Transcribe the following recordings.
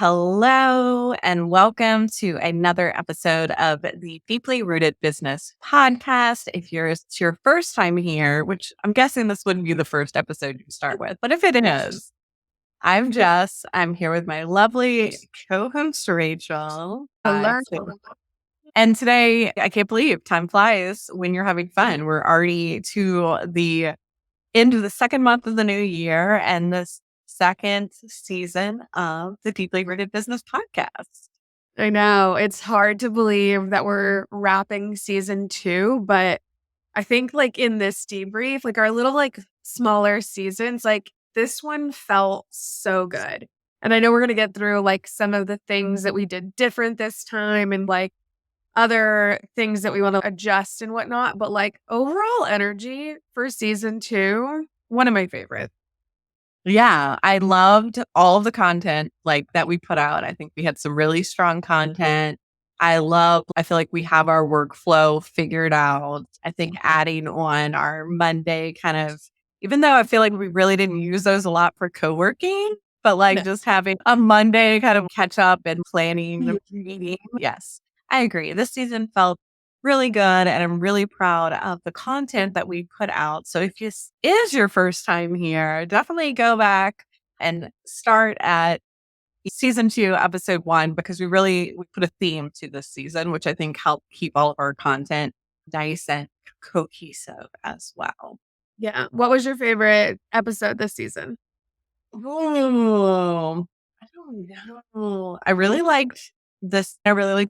Hello, and welcome to another episode of the Deeply Rooted Business Podcast. If it's your first time here, which I'm guessing this wouldn't be the first episode you start with, but if it is, I'm Jess. I'm here with my lovely co-host, Rachel. Hello. And today, I can't believe time flies when you're having fun. We're already to the end of the second month of the new year and the second season of the Deeply Rooted Business Podcast. I know it's hard to believe that we're wrapping season 2, but I think in this debrief, our little smaller seasons, this one felt so good. And I know we're going to get through some of the things that we did different this time and other things that we want to adjust and whatnot. But overall energy for season 2, one of my favorites. Yeah, I loved all of the content that we put out. I think we had some really strong content. I feel like we have our workflow figured out. I think adding on our Monday even though I feel like we really didn't use those a lot for co-working, but just having a Monday kind of catch up and planning the meeting. Yes, I agree. This season felt really good, and I'm really proud of the content that we put out. So if this is your first time here, definitely go back and start at season 2, episode 1, because we put a theme to this season, which I think helped keep all of our content nice and cohesive as well. Yeah. What was your favorite episode this season? Oh, I don't know. I really liked the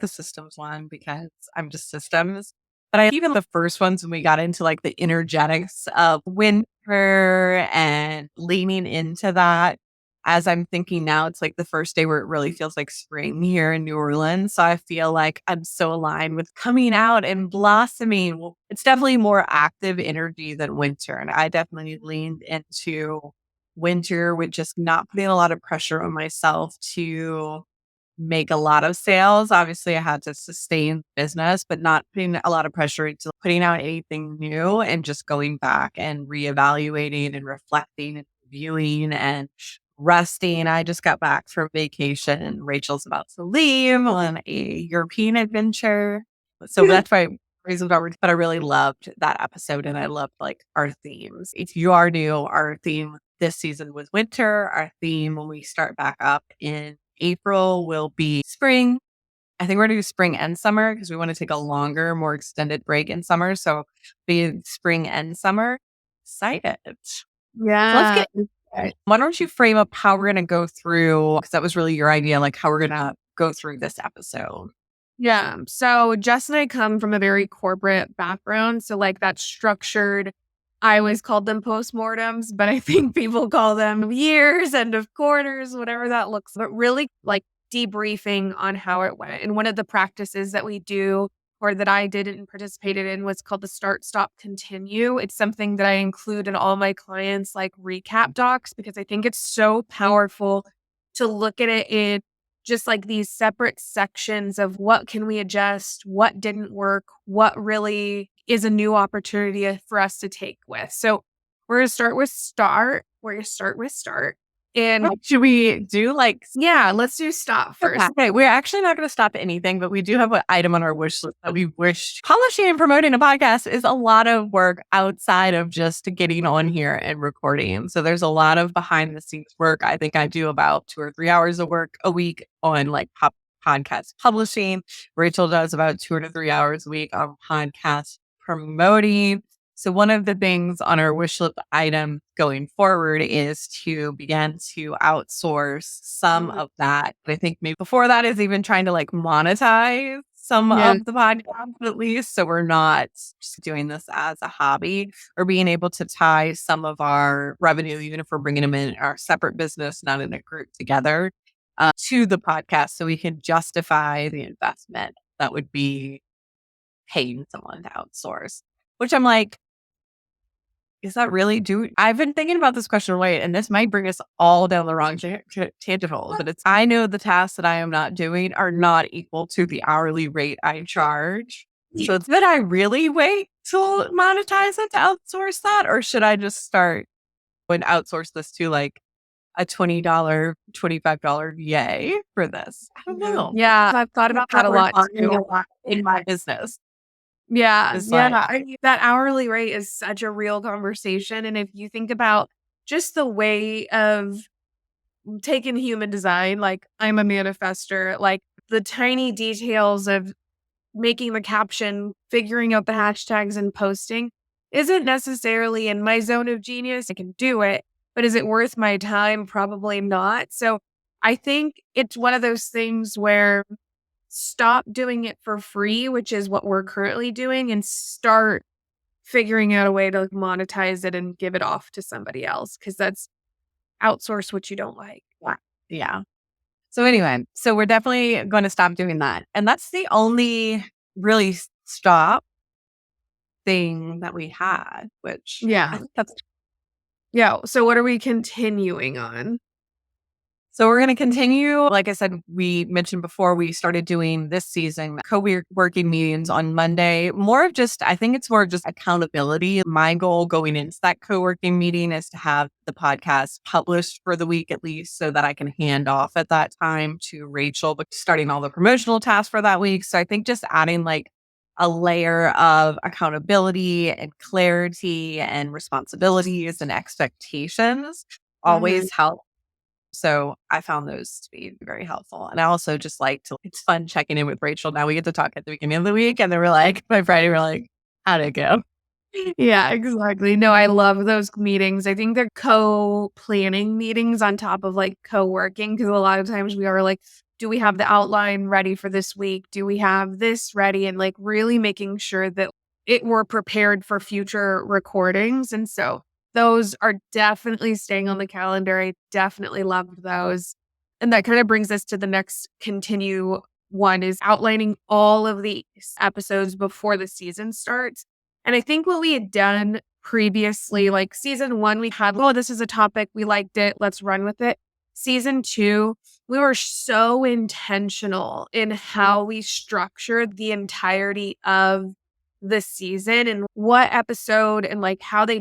systems one because I'm just systems. But even the first ones when we got into the energetics of winter and leaning into that. As I'm thinking now, it's the first day where it really feels like spring here in New Orleans. So I feel like I'm so aligned with coming out and blossoming. Well, it's definitely more active energy than winter. And I definitely leaned into winter with just not putting a lot of pressure on myself to make a lot of sales. Obviously, I had to sustain business, but not putting a lot of pressure into putting out anything new and just going back and reevaluating and reflecting and reviewing and resting. I just got back from vacation. Rachel's about to leave on a European adventure. So that's why reasons why but I really loved that episode and I loved our themes. If you are new, our theme this season was winter. Our theme when we start back up in April will be spring. I think we're going to do spring and summer because we want to take a longer, more extended break in summer. So be spring and summer. Excited. Yeah. So let's get into it. Why don't you frame up how we're going to go through, because that was really your idea, how we're going to go through this episode. Yeah. So Jess and I come from a very corporate background. So that's structured. I always called them postmortems, but I think people call them years, end of quarters, whatever that looks like. But really debriefing on how it went. And one of the practices that we do or that I did and participated in was called the start, stop, continue. It's something that I include in all my clients recap docs because I think it's so powerful to look at it in just these separate sections of what can we adjust, what didn't work, what really is a new opportunity for us to take with. So we're going to start with start. We're going to start with start. And should we do let's do stop first. Okay, we're actually not going to stop anything, but we do have an item on our wish list that we wish publishing and promoting a podcast is a lot of work outside of just getting on here and recording. So there's a lot of behind the scenes work. I think I do about 2 or 3 hours of work a week on podcast publishing. Rachel does about 2 to 3 hours a week on podcast promoting. So one of the things on our wish list item going forward is to begin to outsource some of that. I think maybe before that is even trying to monetize some of the podcast at least. So we're not just doing this as a hobby or being able to tie some of our revenue, even if we're bringing them in our separate business, not in a group together, to the podcast so we can justify the investment that would be paying someone to outsource, which I'm is that really I've been thinking about this question and this might bring us all down the wrong tangent hole, but I know the tasks that I am not doing are not equal to the hourly rate I charge. So it's that I really wait to monetize it to outsource that, or should I just start and outsource this to a $20, $25 yay for this. I don't know. Yeah, I've thought about that a lot too. In my business. Yeah, It's yeah. like, That hourly rate is such a real conversation. And if you think about just the way of taking human design, like I'm a manifester, like the tiny details of making the caption, figuring out the hashtags and posting isn't necessarily in my zone of genius. I can do it, but is it worth my time? Probably not. So I think it's one of those things where stop doing it for free, which is what we're currently doing, and start figuring out a way to monetize it and give it off to somebody else because that's outsource what you don't like. yeah. So anyway, so we're definitely going to stop doing that. And that's the only really stop thing that we had, which I Yeah. think that's Yeah. So what are we continuing on? so we're going to continue. Like I said, we mentioned before we started doing this season co-working meetings on Monday. More of just, I think it's more of just accountability. My goal going into that co-working meeting is to have the podcast published for the week at least so that I can hand off at that time to Rachel, but starting all the promotional tasks for that week. So I think just adding like a layer of accountability and clarity and responsibilities and expectations Mhm. always help. So I found those to be very helpful. And I also just like to, it's fun checking in with Rachel. Now we get to talk at the beginning of the week. And then we're like, by Friday, we're like, how'd it go? Yeah, exactly. No, I love those meetings. I think they're co-planning meetings on top of like co-working because a lot of times we are like, do we have the outline ready for this week? Do we have this ready? And like really making sure that we're prepared for future recordings. And so those are definitely staying on the calendar. I definitely loved those. And that kind of brings us to the next continue one is outlining all of the episodes before the season starts. And I think what we had done previously, like season one, we had, oh, this is a topic. We liked it. Let's run with it. Season two, we were so intentional in how we structured the entirety of the season and what episode and like how they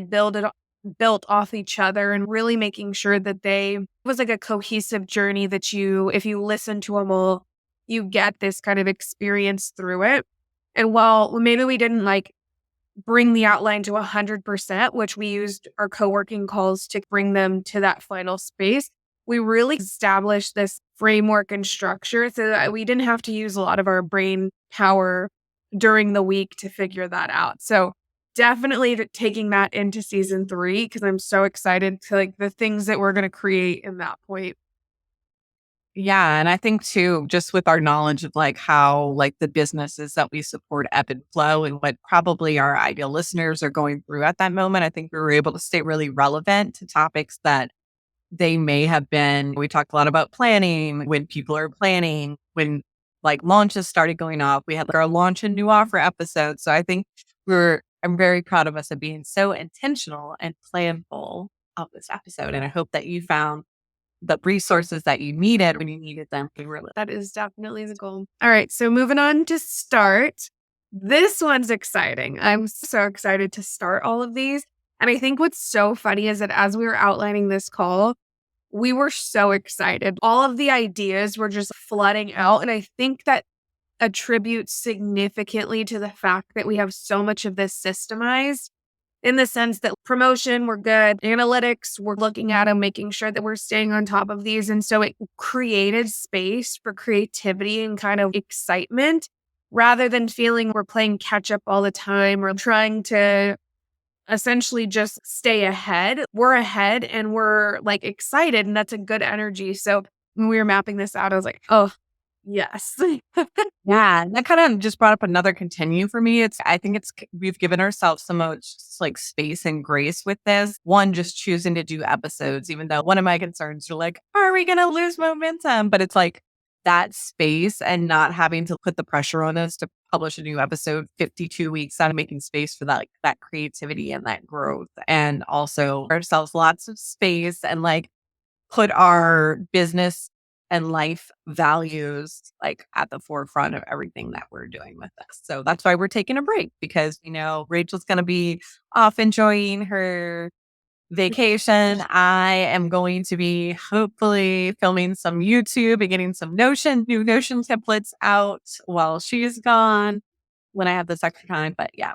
built off each other and really making sure that they it was like a cohesive journey that if you listen to them all, you get this kind of experience through it. And while maybe we didn't like bring the outline to 100%, which we used our co-working calls to bring them to that final space. We really established this framework and structure so that we didn't have to use a lot of our brain power during the week to figure that out. So definitely taking that into season 3 because I'm so excited to like the things that we're going to create in that point. Yeah. And I think too, just with our knowledge of like how like the businesses that we support ebb and flow and what probably our ideal listeners are going through at that moment, I think we were able to stay really relevant to topics that they may have been. We talked a lot about planning when people are planning, when like launches started going off. We had like our launch and new offer episode. So I think I'm very proud of us of being so intentional and planful of this episode. And I hope that you found the resources that you needed when you needed them. That is definitely the goal. All right. So moving on to start. This one's exciting. I'm so excited to start all of these. And I think what's so funny is that as we were outlining this call, we were so excited. All of the ideas were just flooding out. And I think that attributes significantly to the fact that we have so much of this systemized in the sense that promotion, we're good. Analytics, we're looking at them, making sure that we're staying on top of these. And so it created space for creativity and kind of excitement rather than feeling we're playing catch up all the time or trying to essentially just stay ahead. We're ahead and we're like excited, and that's a good energy. So when we were mapping this out, I was like, oh, yes. Yeah, that kind of just brought up another continue for me. I think we've given ourselves so much like space and grace with this. One, just choosing to do episodes, even though one of my concerns are like, are we going to lose momentum? But it's like that space and not having to put the pressure on us to publish a new episode 52 weeks out of making space for that, like that creativity and that growth. And also ourselves lots of space and like put our business and life values like at the forefront of everything that we're doing with this. So that's why we're taking a break because, Rachel's going to be off enjoying her vacation, I am going to be hopefully filming some YouTube and getting some new Notion templates out while she's gone when I have this extra time. But yeah,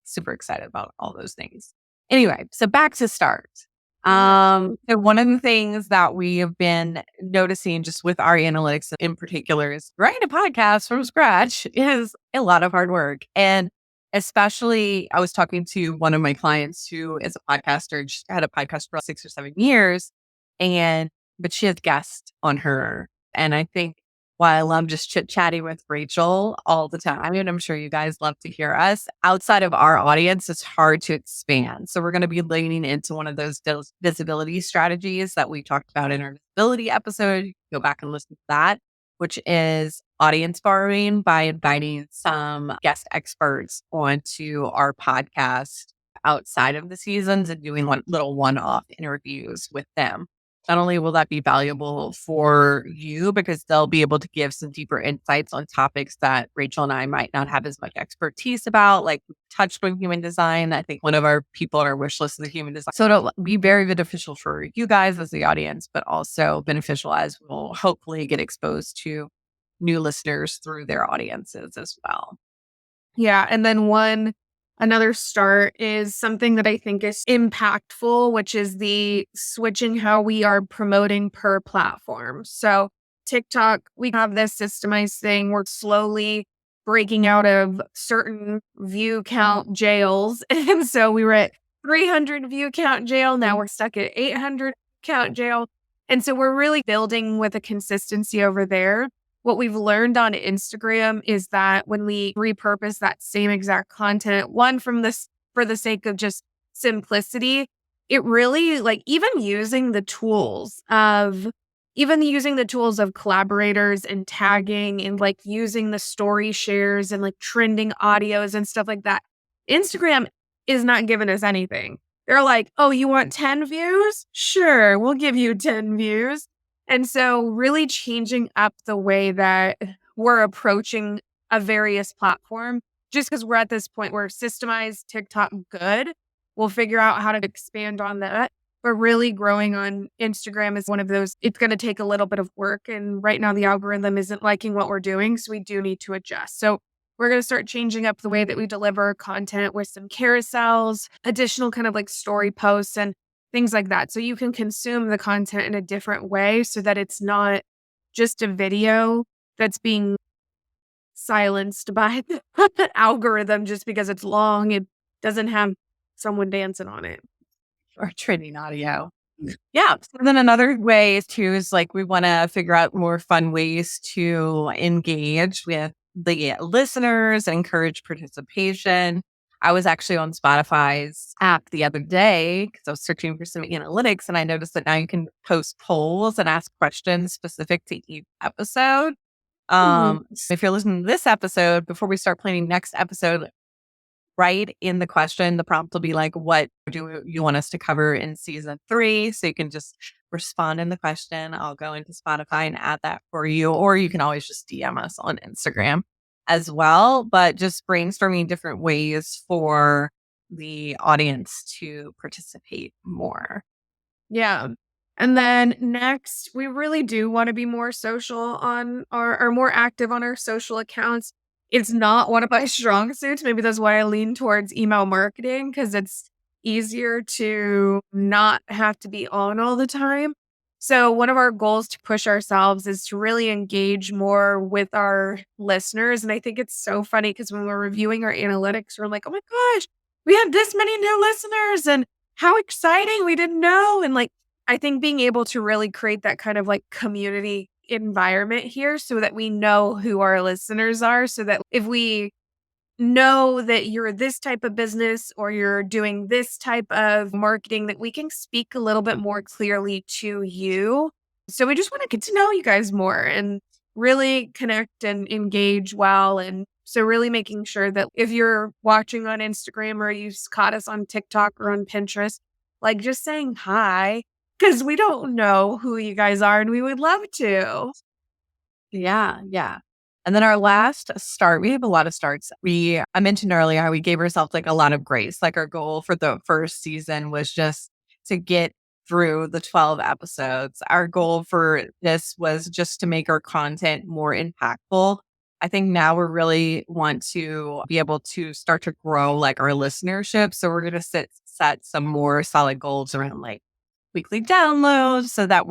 super excited about all those things. Anyway, so back to start. So one of the things that we have been noticing just with our analytics in particular is writing a podcast from scratch is a lot of hard work. And especially I was talking to one of my clients who is a podcaster, just had a podcast for 6 or 7 years. But she has guests on her. And I think while I love just chit chatting with Rachel all the time, and I'm sure you guys love to hear us, outside of our audience, it's hard to expand. So we're going to be leaning into one of those visibility strategies that we talked about in our visibility episode. Go back and listen to that, which is audience borrowing by inviting some guest experts onto our podcast outside of the seasons and doing one-off interviews with them. Not only will that be valuable for you because they'll be able to give some deeper insights on topics that Rachel and I might not have as much expertise about, like we touched on human design. I think one of our people on our wish list is human design. So it'll be very beneficial for you guys as the audience, but also beneficial as we'll hopefully get exposed to new listeners through their audiences as well. Yeah. And then another start is something that I think is impactful, which is the switching how we are promoting per platform. So TikTok, we have this systemized thing. We're slowly breaking out of certain view count jails. And so we were at 300 view count jail. Now we're stuck at 800 count jail. And so we're really building with a consistency over there. What we've learned on Instagram is that when we repurpose that same exact content, for the sake of just simplicity, it really even using the tools of collaborators and tagging and using the story shares and trending audios and stuff like that. Instagram is not giving us anything. They're like, oh, you want 10 views? Sure, we'll give you 10 views. And so really changing up the way that we're approaching a various platform, just because we're at this point where systemized TikTok good, we'll figure out how to expand on that. But really growing on Instagram is one of those, it's going to take a little bit of work. And right now the algorithm isn't liking what we're doing. So we do need to adjust. So we're going to start changing up the way that we deliver content with some carousels, additional kind of story posts and things like that. So you can consume the content in a different way so that it's not just a video that's being silenced by the algorithm just because it's long. It doesn't have someone dancing on it. Or trending audio. Yeah. So then another way is we want to figure out more fun ways to engage with the listeners and encourage participation. I was actually on Spotify's app the other day because I was searching for some analytics and I noticed that now you can post polls and ask questions specific to each episode. So if you're listening to this episode, before we start planning next episode, write in the question, the prompt will be like, what do you want us to cover in season 3? So you can just respond in the question. I'll go into Spotify and add that for you, or you can always just DM us on Instagram as well. But just brainstorming different ways for the audience to participate more. Yeah. And then next, we really do want to be more social on or more active on our social accounts. It's not one of my strong suits. Maybe that's why I lean towards email marketing, because it's easier to not have to be on all the time. So one of our goals to push ourselves is to really engage more with our listeners. And I think it's so funny because when we're reviewing our analytics, we're like, oh my gosh, we have this many new listeners and how exciting, we didn't know. And I think being able to really create that kind of community environment here so that we know who our listeners are, so that if we know that you're this type of business or you're doing this type of marketing, that we can speak a little bit more clearly to you. So we just want to get to know you guys more and really connect and engage well. And so really making sure that if you're watching on Instagram or you caught us on TikTok or on Pinterest, just saying hi, because we don't know who you guys are and we would love to. Yeah. Yeah. And then our last start, we have a lot of starts. I mentioned earlier how we gave ourselves a lot of grace. Our goal for the first season was just to get through the 12 episodes. Our goal for this was just to make our content more impactful. I think now we really want to be able to start to grow like our listenership. So we're going to set some more solid goals around like weekly downloads so that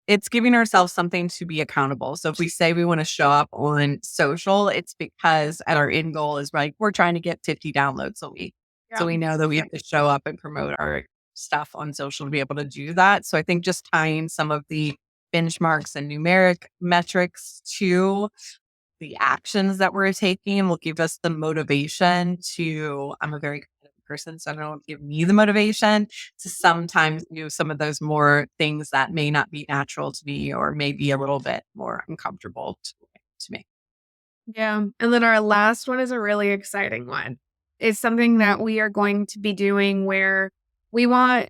it's giving ourselves something to be accountable. So if we say we want to show up on social, it's because at our end goal is like we're trying to get 50 downloads a week. So Yeah. we know that we have to show up and promote our stuff on social to be able to do that. So I think just tying some of the benchmarks and numeric metrics to the actions that we're taking will give us the motivation I'm a very creative person, so I don't give me the motivation to sometimes do some of those more things that may not be natural to me or may be a little bit more uncomfortable to me. Yeah. And then our last one is a really exciting one. It's something that we are going to be doing where we want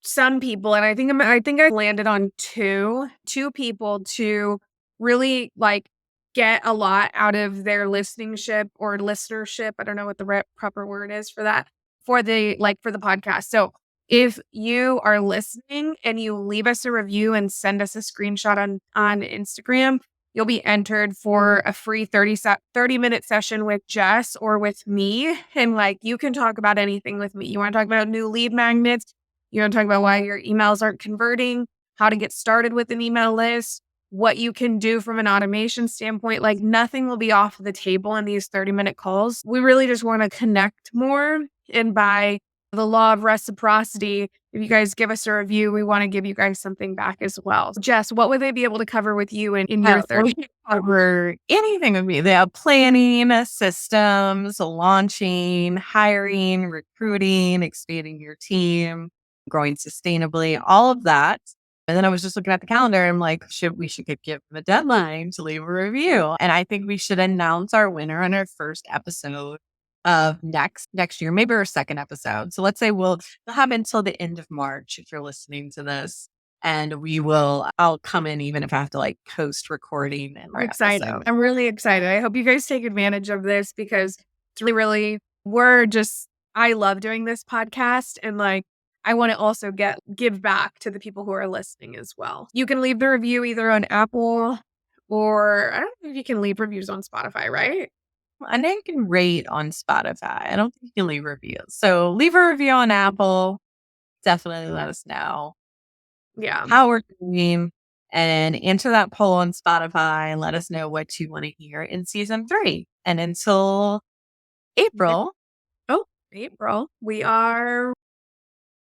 some people, and I think I landed on two people to really like get a lot out of their listenership or listenership. I don't know what the proper word is for that for the podcast. So if you are listening and you leave us a review and send us a screenshot on Instagram, you'll be entered for a free 30-minute session with Jess or with me. And like, you can talk about anything with me. You want to talk about new lead magnets? You want to talk about why your emails aren't converting, how to get started with an email list, what you can do from an automation standpoint. Like, nothing will be off the table in these 30-minute calls. We really just want to connect more. And by the law of reciprocity, if you guys give us a review, we want to give you guys something back as well. Jess, what would they be able to cover with you in your 30? Cover anything with me. They have planning, systems, launching, hiring, recruiting, expanding your team, growing sustainably, all of that. And then I was just looking at the calendar. I'm like, we should give them a deadline to leave a review. And I think we should announce our winner on our first episode of next year, maybe our second episode. So let's say we'll have until the end of March if you're listening to this. And I'll come in even if I have to like post recording and I'm excited. I'm really excited. I hope you guys take advantage of this because it's really, I love doing this podcast and like, I want to also give back to the people who are listening as well. You can leave the review either on Apple or I don't know if you can leave reviews on Spotify, right? And then you can rate on Spotify. I don't think you can leave reviews. So leave a review on Apple. Definitely let us know how we're doing and answer that poll on Spotify and let us know what you want to hear in season 3. And until April. April, we are